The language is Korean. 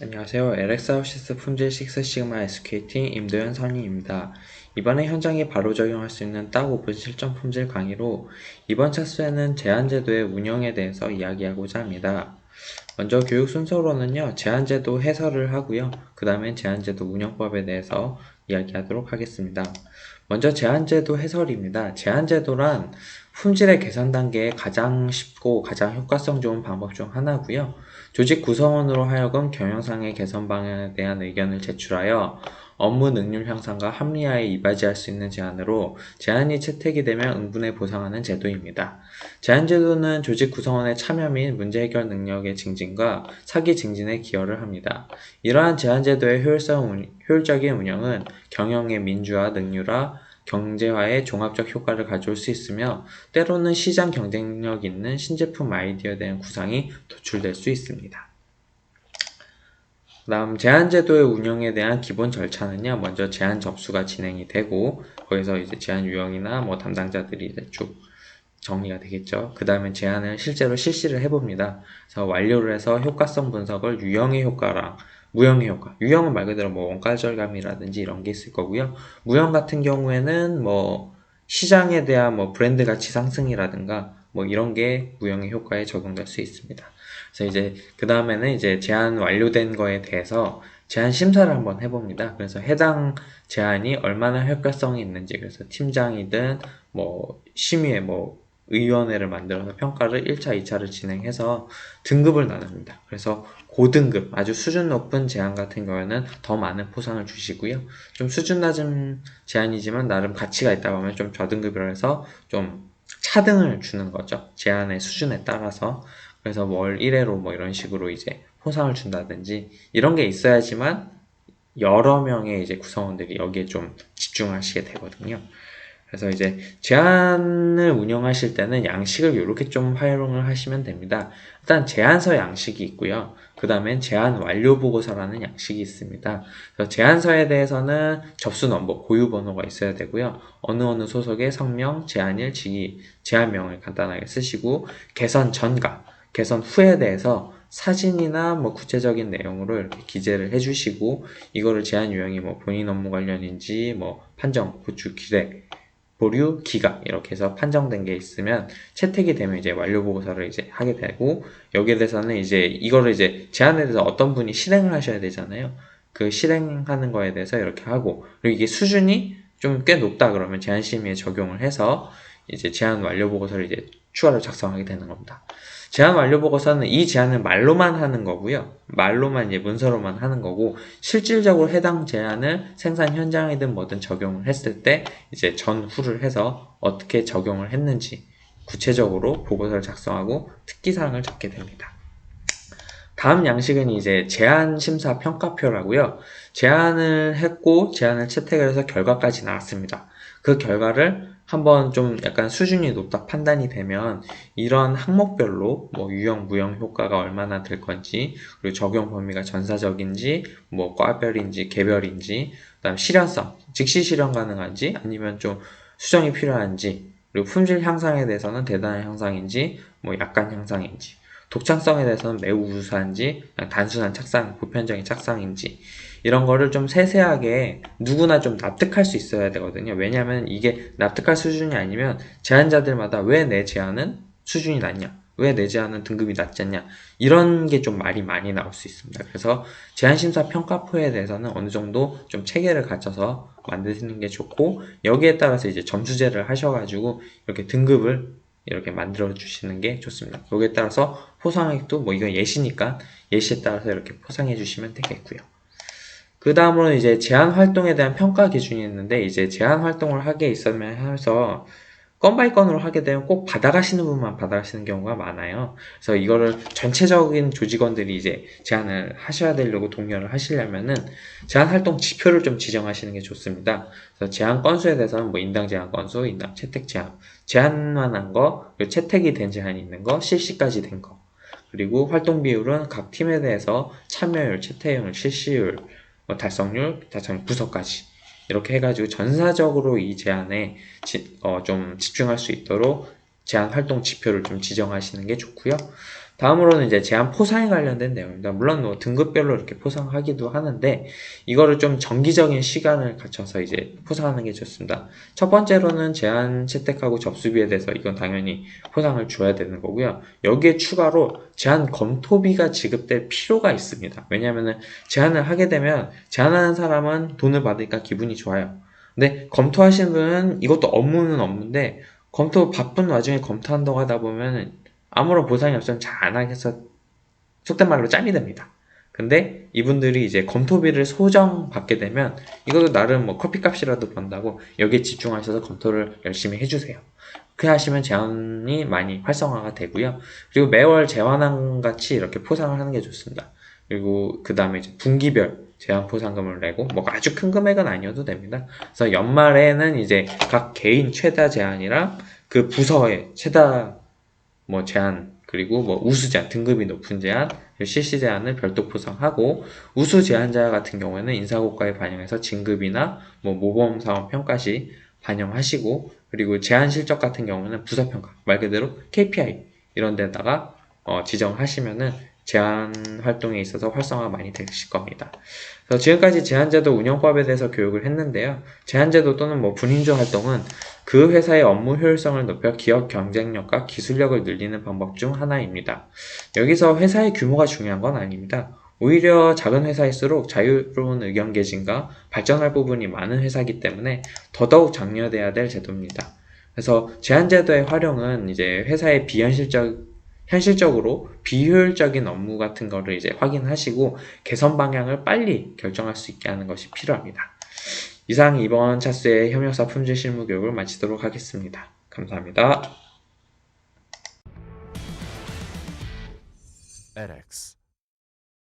안녕하세요. LX아웃시스 품질 6 시그마 SKT 임도현 선임입니다. 이번에 현장에 바로 적용할 수 있는 딱 5분 실전 품질 강의로 이번 차수에는 제한제도의 운영에 대해서 이야기하고자 합니다. 먼저 교육 순서로는요, 제한제도 해설을 하고요. 그 다음엔 제한제도 운영법에 대해서 이야기하도록 하겠습니다. 먼저 제한제도 해설입니다. 제한제도란 품질의 개선 단계에 가장 쉽고 가장 효과성 좋은 방법 중 하나고요. 조직 구성원으로 하여금 경영상의 개선 방향에 대한 의견을 제출하여 업무 능률 향상과 합리화에 이바지할 수 있는 제안으로 제안이 채택이 되면 응분에 보상하는 제도입니다. 제안제도는 조직 구성원의 참여 및 문제 해결 능력의 증진과 사기 증진에 기여를 합니다. 이러한 제안제도의 효율적인 운영은 경영의 민주화, 능률화, 경제화의 종합적 효과를 가져올 수 있으며 때로는 시장 경쟁력 있는 신제품 아이디어에 대한 구상이 도출될 수 있습니다. 다음 제안제도의 운영에 대한 기본 절차는요. 먼저 제안 접수가 진행이 되고 거기서 이제 제안 유형이나 담당자들이 이제 쭉 정리가 되겠죠. 그 다음에 제안을 실제로 실시를 해봅니다. 그래서 완료를 해서 효과성 분석을 유형의 효과랑 무형의 효과. 유형은 말 그대로 원가 절감이라든지 이런 게 있을 거고요. 무형 같은 경우에는 시장에 대한 브랜드 가치 상승이라든가 이런 게 무형의 효과에 적용될 수 있습니다. 그래서 이제 그 다음에는 이제 제안 완료된 거에 대해서 제안 심사를 한번 해봅니다. 그래서 해당 제안이 얼마나 효과성이 있는지, 그래서 팀장이든 심의회 의원회를 만들어서 평가를 1차, 2차를 진행해서 등급을 나눕니다. 그래서 고등급, 아주 수준 높은 제안 같은 경우에는 더 많은 포상을 주시고요. 좀 수준 낮은 제안이지만 나름 가치가 있다고 하면 좀 저등급이라 해서 좀 차등을 주는 거죠. 제안의 수준에 따라서. 그래서 월 1회로 이런 식으로 이제 포상을 준다든지 이런 게 있어야지만 여러 명의 이제 구성원들이 여기에 좀 집중하시게 되거든요. 그래서 이제 제안을 운영하실 때는 양식을 이렇게 좀 활용을 하시면 됩니다. 일단 제안서 양식이 있고요. 그 다음엔 제안 완료 보고서라는 양식이 있습니다. 그래서 제안서에 대해서는 접수 넘버, 고유 번호가 있어야 되고요. 어느 소속의 성명, 제안일, 직위, 제안명을 간단하게 쓰시고 개선 전과, 개선 후에 대해서 사진이나 구체적인 내용으로 이렇게 기재를 해주시고 이거를 제안 유형이 본인 업무 관련인지 판정, 구축, 기획 보류, 기각 이렇게 해서 판정된 게 있으면 채택이 되면 이제 완료 보고서를 이제 하게 되고 여기에 대해서는 이제 이거를 이제 제안에 대해서 어떤 분이 실행을 하셔야 되잖아요. 그 실행하는 거에 대해서 이렇게 하고 그리고 이게 수준이 좀 꽤 높다 그러면 제안 심의에 적용을 해서 이제 제안 완료 보고서를 이제 추가로 작성하게 되는 겁니다. 제안 완료 보고서는 이 제안을 말로만 하는 거고요. 말로만 이제 문서로만 하는 거고 실질적으로 해당 제안을 생산 현장이든 뭐든 적용을 했을 때 이제 전후를 해서 어떻게 적용을 했는지 구체적으로 보고서를 작성하고 특기사항을 적게 됩니다. 다음 양식은 이제 제안 심사 평가표라고요. 제안을 했고 제안을 채택을 해서 결과까지 나왔습니다. 그 결과를 한번 좀 약간 수준이 높다 판단이 되면 이런 항목별로 유형, 무형 효과가 얼마나 될 건지 그리고 적용 범위가 전사적인지 과별인지 개별인지 그다음 실현성, 즉시 실현 가능한지 아니면 좀 수정이 필요한지 그리고 품질 향상에 대해서는 대단한 향상인지 약간 향상인지 독창성에 대해서는 매우 우수한지 단순한 착상, 보편적인 착상인지 이런 거를 좀 세세하게 누구나 좀 납득할 수 있어야 되거든요. 왜냐하면 이게 납득할 수준이 아니면 제안자들마다 왜 내 제안은 수준이 낮냐, 왜 내 제안은 등급이 낮지 않냐 이런 게 좀 말이 많이 나올 수 있습니다. 그래서 제안심사 평가표에 대해서는 어느 정도 좀 체계를 갖춰서 만드시는 게 좋고 여기에 따라서 이제 점수제를 하셔가지고 이렇게 등급을 이렇게 만들어 주시는 게 좋습니다. 여기에 따라서 포상액도 이건 예시니까 예시에 따라서 이렇게 포상해 주시면 되겠고요. 그 다음으로 이제 제안 활동에 대한 평가 기준이 있는데 이제 제안 활동을 하게 있으면 해서 건 바이 건으로 하게 되면 꼭 받아가시는 분만 받아가시는 경우가 많아요. 그래서 이거를 전체적인 조직원들이 이제 제안을 하셔야 되려고 독려를 하시려면은 제안 활동 지표를 좀 지정하시는 게 좋습니다. 그래서 제안 건수에 대해서는 인당 제안 건수, 인당 채택 제안, 제안만 한 거, 그리고 채택이 된 제안이 있는 거, 실시까지 된 거. 그리고 활동 비율은 각 팀에 대해서 참여율, 채택률, 실시율, 달성률, 부서까지 이렇게 해가지고 전사적으로 이 제안에 좀 집중할 수 있도록 제안 활동 지표를 좀 지정하시는 게 좋고요. 다음으로는 이제 제한 포상에 관련된 내용입니다. 물론 뭐 등급별로 이렇게 포상하기도 하는데 이거를 좀 정기적인 시간을 갖춰서 이제 포상하는 게 좋습니다. 첫 번째로는 제한 채택하고 접수비에 대해서 이건 당연히 포상을 줘야 되는 거고요. 여기에 추가로 제한 검토비가 지급될 필요가 있습니다. 왜냐하면은 제안을 하게 되면 제안하는 사람은 돈을 받으니까 기분이 좋아요. 근데 검토하시는 분은 이것도 업무는 업무인데 검토 바쁜 와중에 검토한다고 하다 보면 아무런 보상이 없으면 잘 안 하겠어 속된 말로 짬이 됩니다. 근데 이분들이 이제 검토비를 소정 받게 되면 이것도 나름 뭐 커피값이라도 번다고 여기에 집중하셔서 검토를 열심히 해주세요. 그렇게 하시면 제안이 많이 활성화가 되고요. 그리고 매월 제한항 같이 이렇게 포상을 하는 게 좋습니다. 그리고 그 다음에 이제 분기별 제한 포상금을 내고 뭐 아주 큰 금액은 아니어도 됩니다. 그래서 연말에는 이제 각 개인 최다 제한이랑 그 부서의 최다 뭐 제한 그리고 뭐 우수 제한 등급이 높은 제한 실시 제한을 별도 포상하고 우수 제한자 같은 경우에는 인사고과에 반영해서 진급이나 뭐 모범 사원 평가 시 반영하시고 그리고 제한 실적 같은 경우는 부서 평가 말 그대로 KPI 이런 데다가 지정하시면은 제한 활동에 있어서 활성화가 많이 되실 겁니다. 그래서 지금까지 제한제도 운영법에 대해서 교육을 했는데요. 제한제도 또는 뭐 분인조 활동은 그 회사의 업무 효율성을 높여 기업 경쟁력과 기술력을 늘리는 방법 중 하나입니다. 여기서 회사의 규모가 중요한 건 아닙니다. 오히려 작은 회사일수록 자유로운 의견 개진과 발전할 부분이 많은 회사이기 때문에 더더욱 장려돼야 될 제도입니다. 그래서 제한제도의 활용은 이제 회사의 현실적으로 비효율적인 업무 같은 거를 이제 확인하시고 개선 방향을 빨리 결정할 수 있게 하는 것이 필요합니다. 이상 이번 차수의 협력사 품질 실무 교육을 마치도록 하겠습니다. 감사합니다. edX